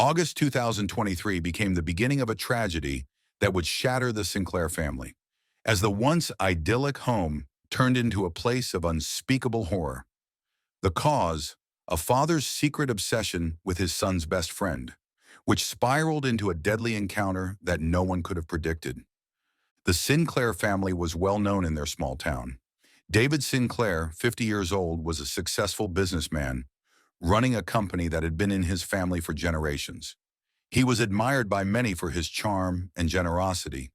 August 2023 became the beginning of a tragedy that would shatter the Sinclair family, as the once idyllic home turned into a place of unspeakable horror. The cause, a father's secret obsession with his son's best friend, which spiraled into a deadly encounter that no one could have predicted. The Sinclair family was well known in their small town. David Sinclair, 50 years old, was a successful businessman running a company that had been in his family for generations. He was admired by many for his charm and generosity.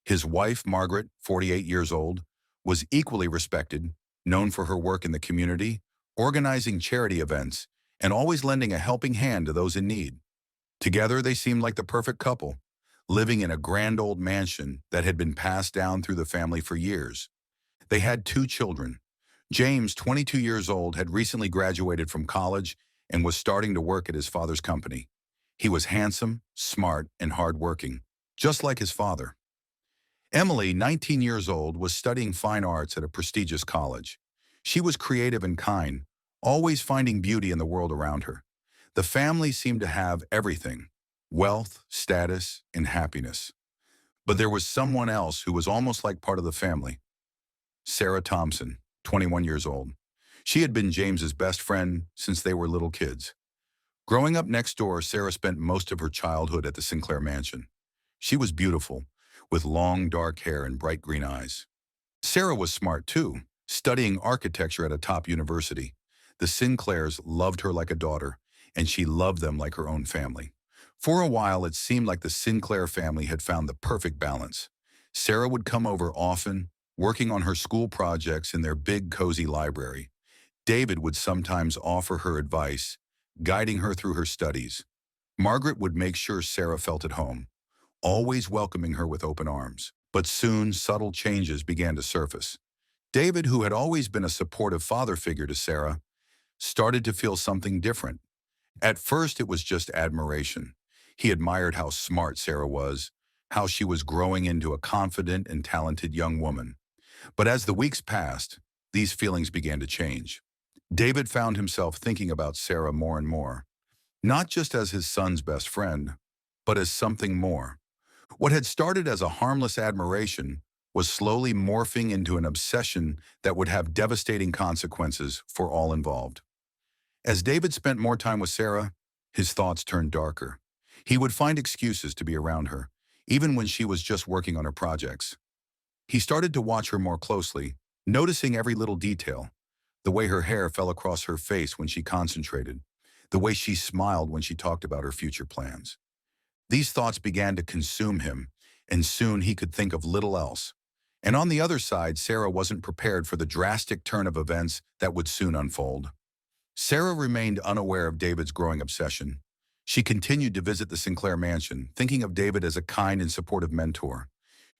His wife, Margaret, 48 years old, was equally respected, known for her work in the community, organizing charity events, and always lending a helping hand to those in need. Together, they seemed like the perfect couple, living in a grand old mansion that had been passed down through the family for years. They had two children. James, 22 years old, had recently graduated from college and was starting to work at his father's company. He was handsome, smart, and hardworking, just like his father. Emily, 19 years old, was studying fine arts at a prestigious college. She was creative and kind, always finding beauty in the world around her. The family seemed to have everything: wealth, status, and happiness. But there was someone else who was almost like part of the family. Sarah Thompson, 21 years old. She had been James's best friend since they were little kids. Growing up next door, Sarah spent most of her childhood at the Sinclair mansion. She was beautiful, with long dark hair and bright green eyes. Sarah was smart too, studying architecture at a top university. The Sinclairs loved her like a daughter, and she loved them like her own family. For a while, it seemed like the Sinclair family had found the perfect balance. Sarah would come over often, working on her school projects in their big, cozy library. David would sometimes offer her advice, guiding her through her studies. Margaret would make sure Sarah felt at home, always welcoming her with open arms. But soon, subtle changes began to surface. David, who had always been a supportive father figure to Sarah, started to feel something different. At first, it was just admiration. He admired how smart Sarah was, how she was growing into a confident and talented young woman. But as the weeks passed, these feelings began to change. David found himself thinking about Sarah more and more, not just as his son's best friend, but as something more. What had started as a harmless admiration was slowly morphing into an obsession that would have devastating consequences for all involved. As David spent more time with Sarah, his thoughts turned darker. He would find excuses to be around her, even when she was just working on her projects. He started to watch her more closely, noticing every little detail: the way her hair fell across her face when she concentrated, the way she smiled when she talked about her future plans. These thoughts began to consume him, and soon he could think of little else. And on the other side, Sarah wasn't prepared for the drastic turn of events that would soon unfold. Sarah remained unaware of David's growing obsession. She continued to visit the Sinclair mansion, thinking of David as a kind and supportive mentor.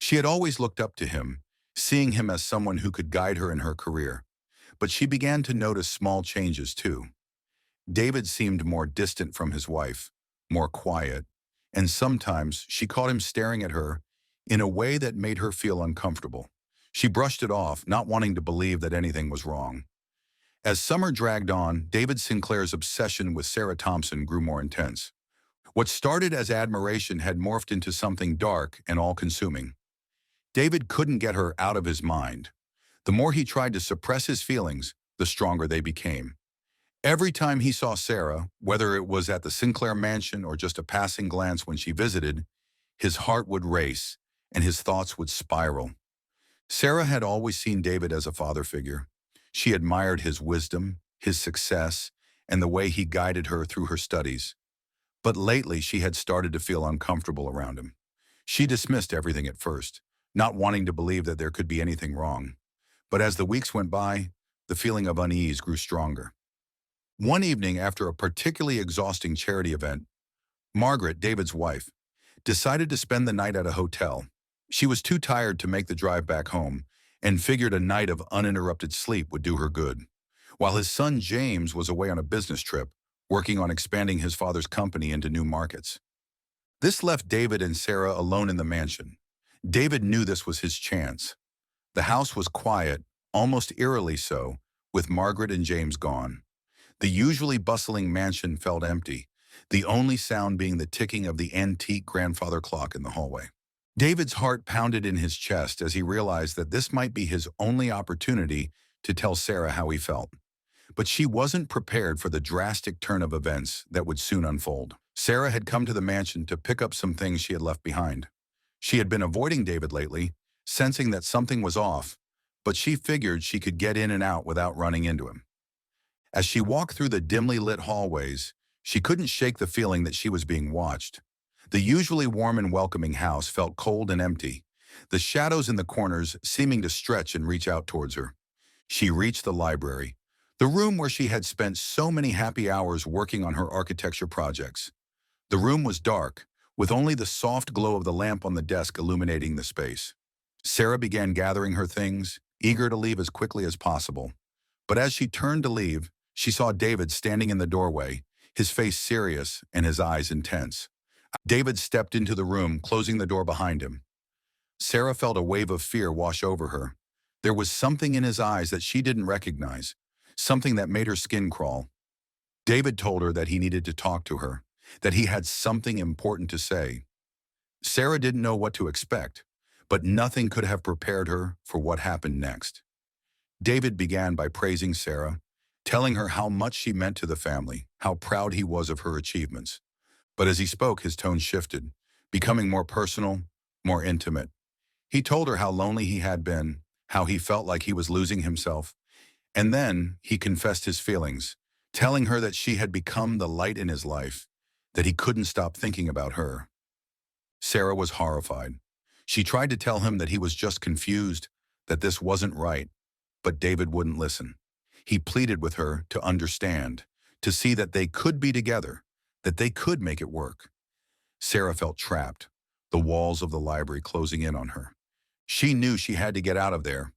She had always looked up to him, seeing him as someone who could guide her in her career. But she began to notice small changes too. David seemed more distant from his wife, more quiet, and sometimes she caught him staring at her in a way that made her feel uncomfortable. She brushed it off, not wanting to believe that anything was wrong. As summer dragged on, David Sinclair's obsession with Sarah Thompson grew more intense. What started as admiration had morphed into something dark and all-consuming. David couldn't get her out of his mind. The more he tried to suppress his feelings, the stronger they became. Every time he saw Sarah, whether it was at the Sinclair mansion or just a passing glance when she visited, his heart would race and his thoughts would spiral. Sarah had always seen David as a father figure. She admired his wisdom, his success, and the way he guided her through her studies. But lately, she had started to feel uncomfortable around him. She dismissed everything at first, not wanting to believe that there could be anything wrong. But as the weeks went by, the feeling of unease grew stronger. One evening, after a particularly exhausting charity event, Margaret, David's wife, decided to spend the night at a hotel. She was too tired to make the drive back home and figured a night of uninterrupted sleep would do her good. While his son James was away on a business trip, working on expanding his father's company into new markets. This left David and Sarah alone in the mansion. David knew this was his chance. The house was quiet, almost eerily so, with Margaret and James gone. The usually bustling mansion felt empty, the only sound being the ticking of the antique grandfather clock in the hallway. David's heart pounded in his chest as he realized that this might be his only opportunity to tell Sarah how he felt. But she wasn't prepared for the drastic turn of events that would soon unfold. Sarah had come to the mansion to pick up some things she had left behind. She had been avoiding David lately, sensing that something was off, but she figured she could get in and out without running into him. As she walked through the dimly lit hallways, she couldn't shake the feeling that she was being watched. The usually warm and welcoming house felt cold and empty, the shadows in the corners seeming to stretch and reach out towards her. She reached the library, the room where she had spent so many happy hours working on her architecture projects. The room was dark, with only the soft glow of the lamp on the desk illuminating the space. Sarah began gathering her things, eager to leave as quickly as possible. But as she turned to leave, she saw David standing in the doorway, his face serious and his eyes intense. David stepped into the room, closing the door behind him. Sarah felt a wave of fear wash over her. There was something in his eyes that she didn't recognize, something that made her skin crawl. David told her that he needed to talk to her, that he had something important to say. Sarah didn't know what to expect, but nothing could have prepared her for what happened next. David began by praising Sarah, telling her how much she meant to the family, how proud he was of her achievements. But as he spoke, his tone shifted, becoming more personal, more intimate. He told her how lonely he had been, how he felt like he was losing himself. And then he confessed his feelings, telling her that she had become the light in his life, that he couldn't stop thinking about her. Sarah was horrified. She tried to tell him that he was just confused, that this wasn't right, but David wouldn't listen. He pleaded with her to understand, to see that they could be together, that they could make it work. Sarah felt trapped, the walls of the library closing in on her. She knew she had to get out of there,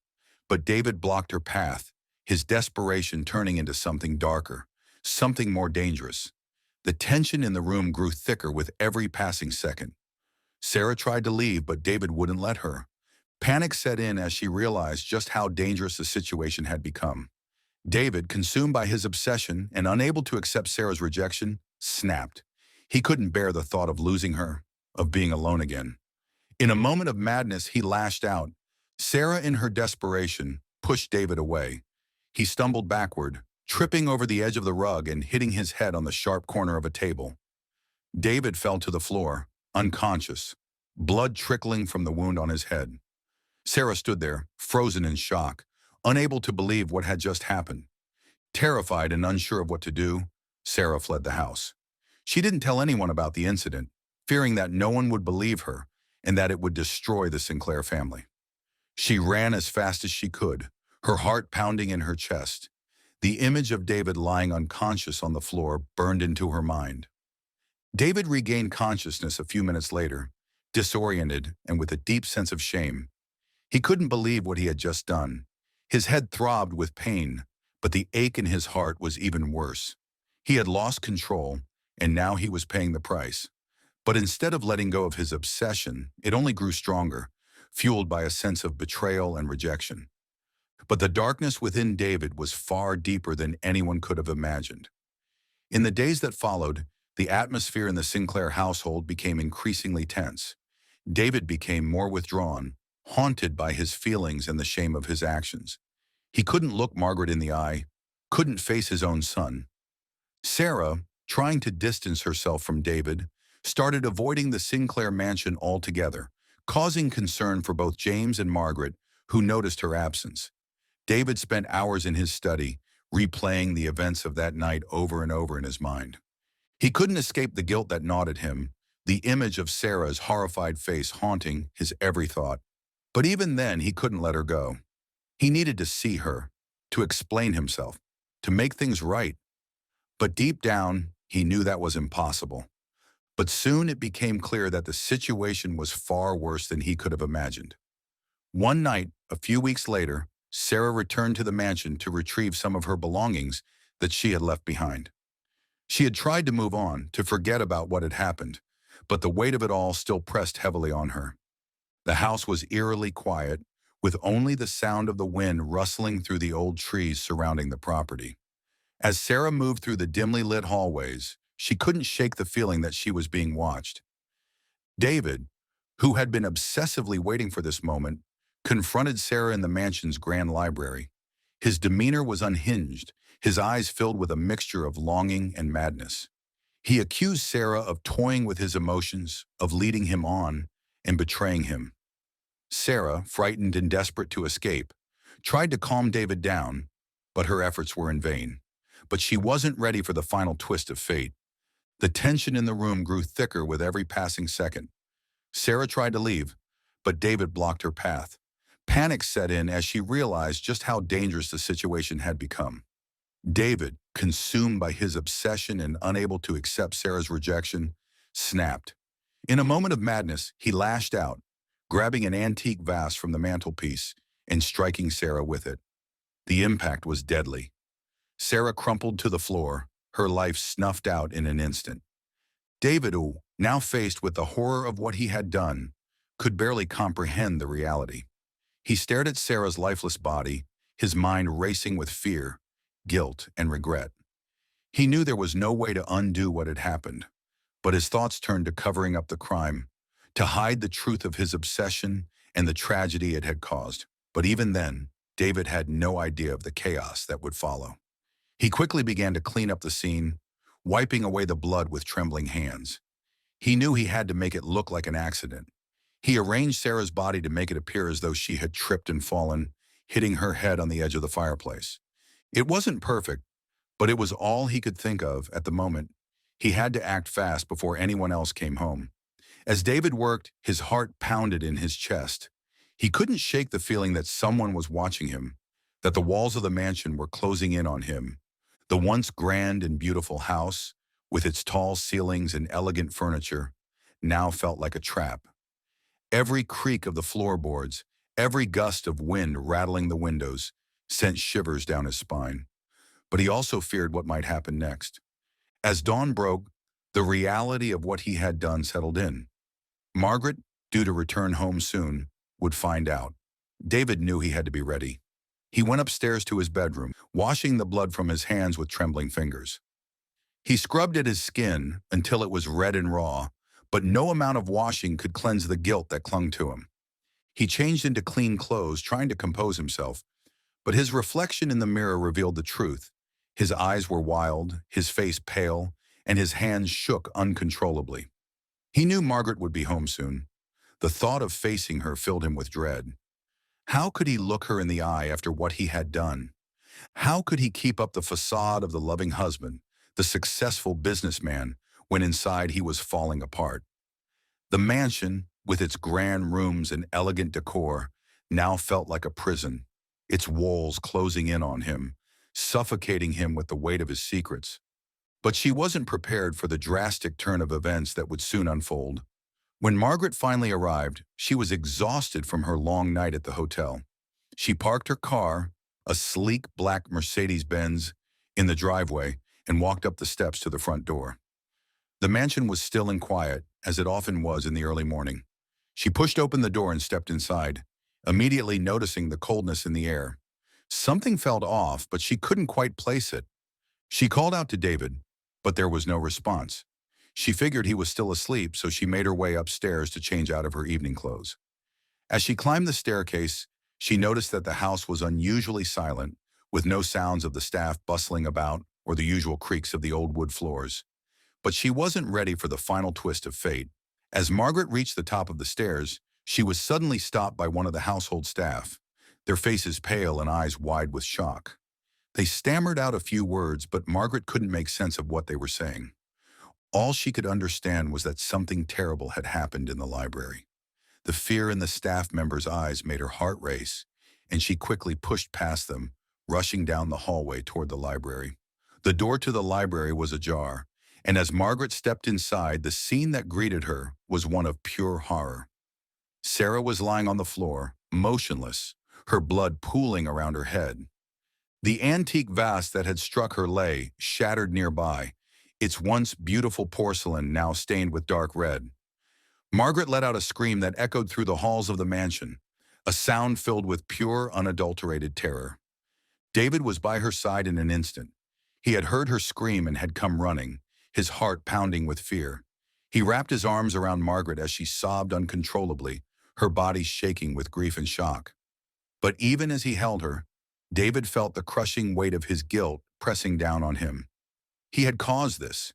but David blocked her path, his desperation turning into something darker, something more dangerous. The tension in the room grew thicker with every passing second. Sarah tried to leave, but David wouldn't let her. Panic set in as she realized just how dangerous the situation had become. David, consumed by his obsession and unable to accept Sarah's rejection, snapped. He couldn't bear the thought of losing her, of being alone again. In a moment of madness, he lashed out. Sarah, in her desperation, pushed David away. He stumbled backward, tripping over the edge of the rug and hitting his head on the sharp corner of a table. David fell to the floor, unconscious, blood trickling from the wound on his head. Sarah stood there, frozen in shock, unable to believe what had just happened. Terrified and unsure of what to do, Sarah fled the house. She didn't tell anyone about the incident, fearing that no one would believe her and that it would destroy the Sinclair family. She ran as fast as she could, her heart pounding in her chest. The image of David lying unconscious on the floor burned into her mind. David regained consciousness a few minutes later, disoriented and with a deep sense of shame. He couldn't believe what he had just done. His head throbbed with pain, but the ache in his heart was even worse. He had lost control, and now he was paying the price. But instead of letting go of his obsession, it only grew stronger, fueled by a sense of betrayal and rejection. But the darkness within David was far deeper than anyone could have imagined. In the days that followed, the atmosphere in the Sinclair household became increasingly tense. David became more withdrawn, haunted by his feelings and the shame of his actions. He couldn't look Margaret in the eye, couldn't face his own son. Sarah, trying to distance herself from David, started avoiding the Sinclair mansion altogether, causing concern for both James and Margaret, who noticed her absence. David spent hours in his study, replaying the events of that night over and over in his mind. He couldn't escape the guilt that gnawed at him, the image of Sarah's horrified face haunting his every thought. But even then, he couldn't let her go. He needed to see her, to explain himself, to make things right. But deep down, he knew that was impossible. But soon it became clear that the situation was far worse than he could have imagined. One night, a few weeks later, Sarah returned to the mansion to retrieve some of her belongings that she had left behind. She had tried to move on, to forget about what had happened, but the weight of it all still pressed heavily on her. The house was eerily quiet, with only the sound of the wind rustling through the old trees surrounding the property. As Sarah moved through the dimly lit hallways, She couldn't shake the feeling that she was being watched. David, who had been obsessively waiting for this moment, confronted Sarah in the mansion's grand library. His demeanor was unhinged, his eyes filled with a mixture of longing and madness. He accused Sarah of toying with his emotions, of leading him on, and betraying him. Sarah, frightened and desperate to escape, tried to calm David down, but her efforts were in vain. But she wasn't ready for the final twist of fate. The tension in the room grew thicker with every passing second. Sarah tried to leave, but David blocked her path. Panic set in as she realized just how dangerous the situation had become. David, consumed by his obsession and unable to accept Sarah's rejection, snapped. In a moment of madness, he lashed out, grabbing an antique vase from the mantelpiece and striking Sarah with it. The impact was deadly. Sarah crumpled to the floor, her life snuffed out in an instant. David, who, now faced with the horror of what he had done, could barely comprehend the reality. He stared at Sarah's lifeless body, his mind racing with fear, guilt, and regret. He knew there was no way to undo what had happened, but his thoughts turned to covering up the crime, to hide the truth of his obsession and the tragedy it had caused. But even then, David had no idea of the chaos that would follow. He quickly began to clean up the scene, wiping away the blood with trembling hands. He knew he had to make it look like an accident. He arranged Sarah's body to make it appear as though she had tripped and fallen, hitting her head on the edge of the fireplace. It wasn't perfect, but it was all he could think of at the moment. He had to act fast before anyone else came home. As David worked, his heart pounded in his chest. He couldn't shake the feeling that someone was watching him, that the walls of the mansion were closing in on him. The once grand and beautiful house, with its tall ceilings and elegant furniture, now felt like a trap. Every creak of the floorboards, every gust of wind rattling the windows, sent shivers down his spine. But he also feared what might happen next. As dawn broke, the reality of what he had done settled in. Margaret, due to return home soon, would find out. David knew he had to be ready. He went upstairs to his bedroom, washing the blood from his hands with trembling fingers. He scrubbed at his skin until it was red and raw, but no amount of washing could cleanse the guilt that clung to him. He changed into clean clothes, trying to compose himself, but his reflection in the mirror revealed the truth. His eyes were wild, his face pale, and his hands shook uncontrollably. He knew Margaret would be home soon. The thought of facing her filled him with dread. How could he look her in the eye after what he had done? How could he keep up the facade of the loving husband, the successful businessman, when inside he was falling apart? The mansion, with its grand rooms and elegant decor, now felt like a prison, its walls closing in on him, suffocating him with the weight of his secrets. But she wasn't prepared for the drastic turn of events that would soon unfold. When Margaret finally arrived, she was exhausted from her long night at the hotel. She parked her car, a sleek black Mercedes-Benz, in the driveway and walked up the steps to the front door. The mansion was still and quiet, as it often was in the early morning. She pushed open the door and stepped inside, immediately noticing the coldness in the air. Something felt off, but she couldn't quite place it. She called out to David, but there was no response. She figured he was still asleep, so she made her way upstairs to change out of her evening clothes. As she climbed the staircase, she noticed that the house was unusually silent, with no sounds of the staff bustling about or the usual creaks of the old wood floors. But she wasn't ready for the final twist of fate. As Margaret reached the top of the stairs, she was suddenly stopped by one of the household staff, their faces pale and eyes wide with shock. They stammered out a few words, but Margaret couldn't make sense of what they were saying. All she could understand was that something terrible had happened in the library. The fear in the staff member's eyes made her heart race, and she quickly pushed past them, rushing down the hallway toward the library. The door to the library was ajar, and as Margaret stepped inside, the scene that greeted her was one of pure horror. Sarah was lying on the floor, motionless, her blood pooling around her head. The antique vase that had struck her lay, shattered nearby, its once beautiful porcelain now stained with dark red. Margaret let out a scream that echoed through the halls of the mansion, a sound filled with pure, unadulterated terror. David was by her side in an instant. He had heard her scream and had come running, his heart pounding with fear. He wrapped his arms around Margaret as she sobbed uncontrollably, her body shaking with grief and shock. But even as he held her, David felt the crushing weight of his guilt pressing down on him. He had caused this.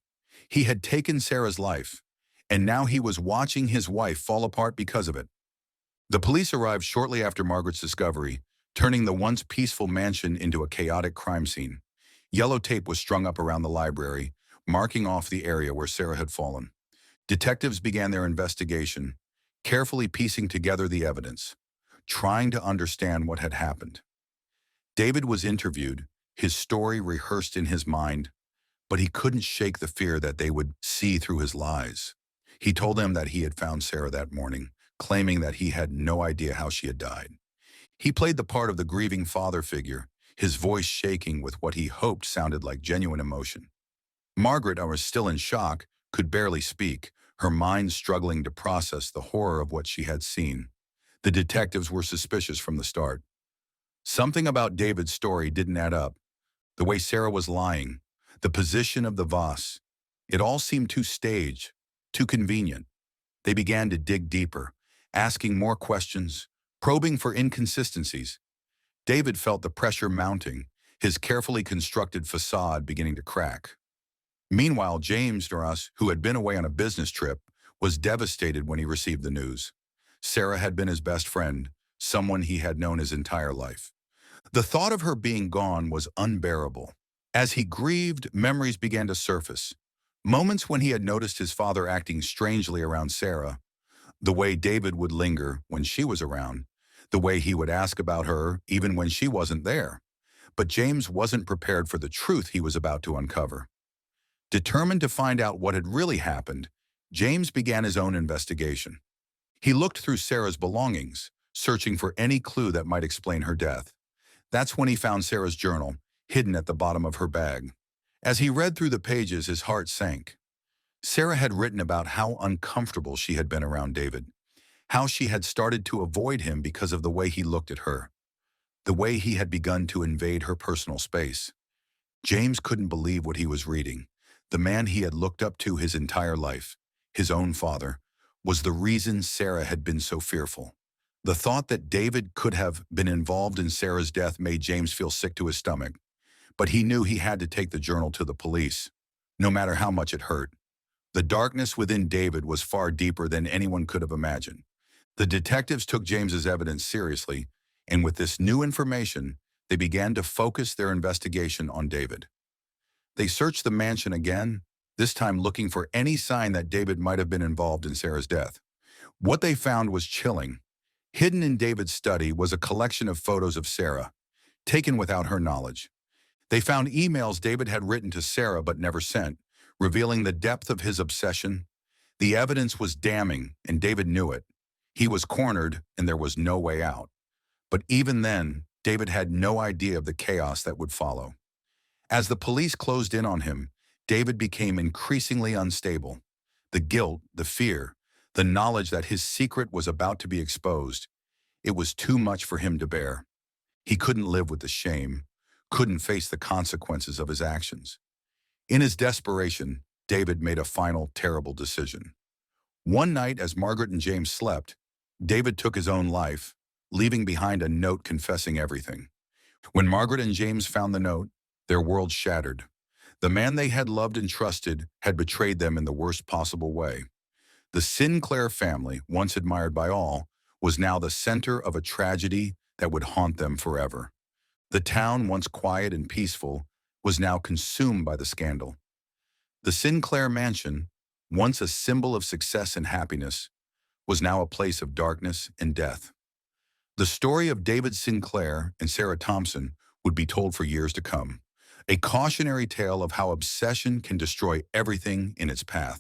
He had taken Sarah's life, and now he was watching his wife fall apart because of it. The police arrived shortly after Margaret's discovery, turning the once peaceful mansion into a chaotic crime scene. Yellow tape was strung up around the library, marking off the area where Sarah had fallen. Detectives began their investigation, carefully piecing together the evidence, trying to understand what had happened. David was interviewed, his story rehearsed in his mind, but he couldn't shake the fear that they would see through his lies. He told them that he had found Sarah that morning, claiming that he had no idea how she had died. He played the part of the grieving father figure, his voice shaking with what he hoped sounded like genuine emotion. Margaret, who was still in shock, could barely speak, her mind struggling to process the horror of what she had seen. The detectives were suspicious from the start. Something about David's story didn't add up. The way Sarah was lying, the position of the vase, it all seemed too staged, too convenient. They began to dig deeper, asking more questions, probing for inconsistencies. David felt the pressure mounting, his carefully constructed facade beginning to crack. Meanwhile, James Doras, who had been away on a business trip, was devastated when he received the news. Sarah had been his best friend, someone he had known his entire life. The thought of her being gone was unbearable. As he grieved, memories began to surface. Moments when he had noticed his father acting strangely around Sarah, the way David would linger when she was around, the way he would ask about her even when she wasn't there. But James wasn't prepared for the truth he was about to uncover. Determined to find out what had really happened, James began his own investigation. He looked through Sarah's belongings, searching for any clue that might explain her death. That's when he found Sarah's journal, hidden at the bottom of her bag. As he read through the pages, his heart sank. Sarah had written about how uncomfortable she had been around David, how she had started to avoid him because of the way he looked at her, the way he had begun to invade her personal space. James couldn't believe what he was reading. The man he had looked up to his entire life, his own father, was the reason Sarah had been so fearful. The thought that David could have been involved in Sarah's death made James feel sick to his stomach, but he knew he had to take the journal to the police, no matter how much it hurt. The darkness within David was far deeper than anyone could have imagined. The detectives took James's evidence seriously, and with this new information, they began to focus their investigation on David. They searched the mansion again, this time looking for any sign that David might have been involved in Sarah's death. What they found was chilling. Hidden in David's study was a collection of photos of Sarah, taken without her knowledge. They found emails David had written to Sarah but never sent, revealing the depth of his obsession. The evidence was damning, and David knew it. He was cornered, and there was no way out. But even then, David had no idea of the chaos that would follow. As the police closed in on him, David became increasingly unstable. The guilt, the fear, the knowledge that his secret was about to be exposed, it was too much for him to bear. He couldn't live with the shame, couldn't face the consequences of his actions. In his desperation, David made a final terrible decision. One night, as Margaret and James slept, David took his own life, leaving behind a note confessing everything. When Margaret and James found the note, their world shattered. The man they had loved and trusted had betrayed them in the worst possible way. The Sinclair family, once admired by all, was now the center of a tragedy that would haunt them forever. The town, once quiet and peaceful, was now consumed by the scandal. The Sinclair mansion, once a symbol of success and happiness, was now a place of darkness and death. The story of David Sinclair and Sarah Thompson would be told for years to come, a cautionary tale of how obsession can destroy everything in its path.